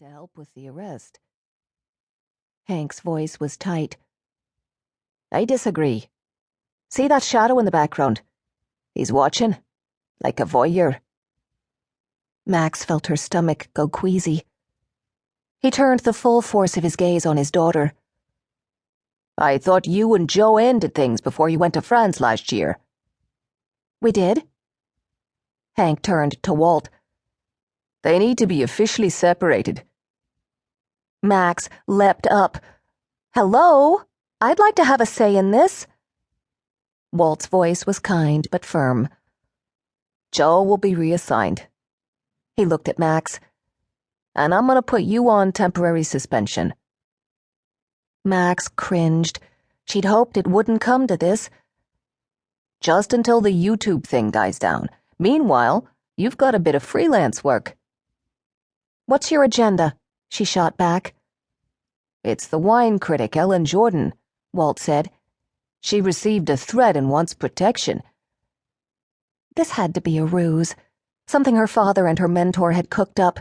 right to help with the arrest. Hank's voice was tight. I disagree. See that shadow in the background? He's watching, like a voyeur. Max felt her stomach go queasy. He turned the full force of his gaze on his daughter. I thought you and Joe ended things before you went to France last year. We did? Hank turned to Walt. They need to be officially separated. Max leapt up. Hello? I'd like to have a say in this. Walt's voice was kind but firm. Joe will be reassigned. He looked at Max. And I'm going to put you on temporary suspension. Max cringed. She'd hoped it wouldn't come to this. Just until the YouTube thing dies down. Meanwhile, you've got a bit of freelance work. What's your agenda? She shot back. It's the wine critic, Ellen Jordan, Walt said. She received a threat and wants protection. This had to be a ruse, something her father and her mentor had cooked up.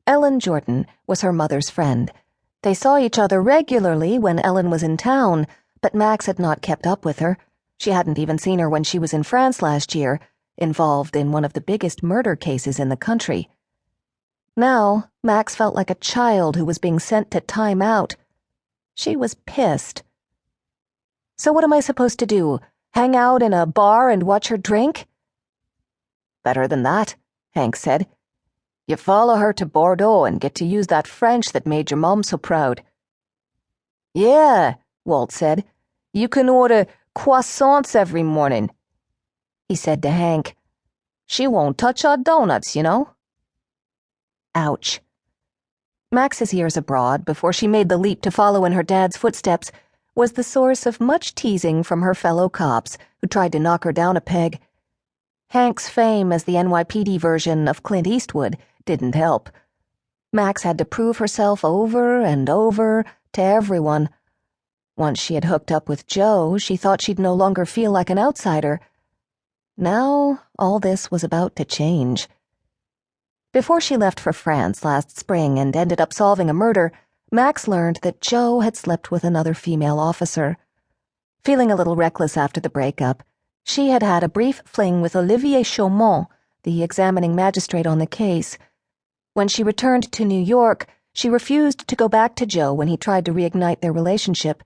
Ellen Jordan was her mother's friend. They saw each other regularly when Ellen was in town, but Max had not kept up with her. She hadn't even seen her when she was in France last year, involved in one of the biggest murder cases in the country. Now, Max felt like a child who was being sent to time out. She was pissed. So what am I supposed to do? Hang out in a bar and watch her drink? Better than that, Hank said. You follow her to Bordeaux and get to use that French that made your mom so proud. Yeah, Walt said. You can order croissants every morning. He said to Hank, She won't touch our donuts, you know. Ouch. Max's years abroad, before she made the leap to follow in her dad's footsteps, was the source of much teasing from her fellow cops who tried to knock her down a peg. Hank's fame as the NYPD version of Clint Eastwood didn't help. Max had to prove herself over and over to everyone. Once she had hooked up with Joe, she thought she'd no longer feel like an outsider. Now, all this was about to change. Before she left for France last spring and ended up solving a murder, Max learned that Joe had slept with another female officer. Feeling a little reckless after the breakup, she had had a brief fling with Olivier Chaumont, the examining magistrate on the case. When she returned to New York, she refused to go back to Joe when he tried to reignite their relationship.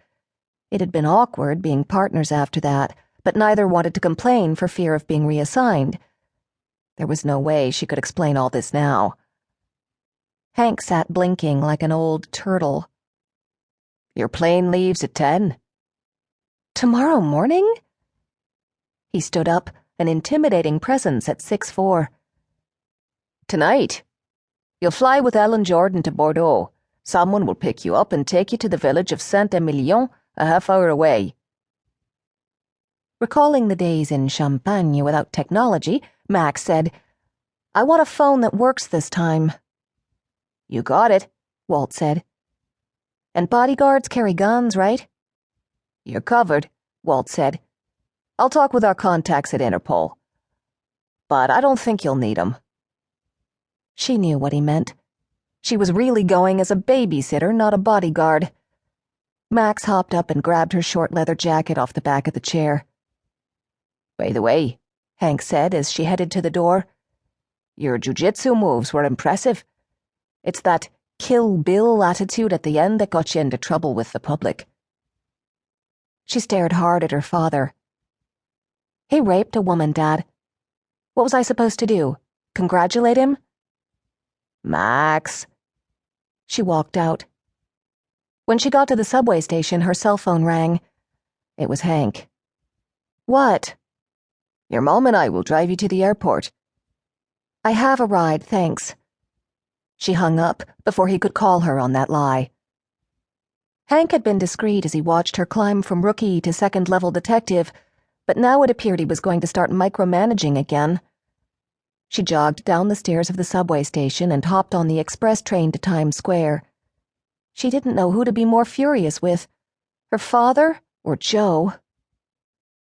It had been awkward being partners after that, but neither wanted to complain for fear of being reassigned. There was no way she could explain all this now. Hank sat blinking like an old turtle. Your plane leaves at 10? Tomorrow morning? He stood up, an intimidating presence at 6'4". Tonight. You'll fly with Ellen Jordan to Bordeaux. Someone will pick you up and take you to the village of Saint-Emilion, a half-hour away. Recalling the days in Champagne without technology, Max said, I want a phone that works this time. You got it, Walt said. And bodyguards carry guns, right? You're covered, Walt said. I'll talk with our contacts at Interpol. But I don't think you'll need them. She knew what he meant. She was really going as a babysitter, not a bodyguard. Max hopped up and grabbed her short leather jacket off the back of the chair. By the way, Hank said as she headed to the door, your jiu-jitsu moves were impressive. It's that Kill Bill attitude at the end that got you into trouble with the public. She stared hard at her father. He raped a woman, Dad. What was I supposed to do? Congratulate him? Max. She walked out. When she got to the subway station, her cell phone rang. It was Hank. What? Your mom and I will drive you to the airport. I have a ride, thanks. She hung up before he could call her on that lie. Hank had been discreet as he watched her climb from rookie to second-level detective, but now it appeared he was going to start micromanaging again. She jogged down the stairs of the subway station and hopped on the express train to Times Square. She didn't know who to be more furious with, her father or Joe.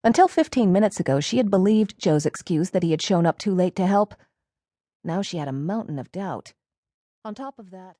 Until 15 minutes ago, she had believed Joe's excuse that he had shown up too late to help. Now she had a mountain of doubt. On top of that...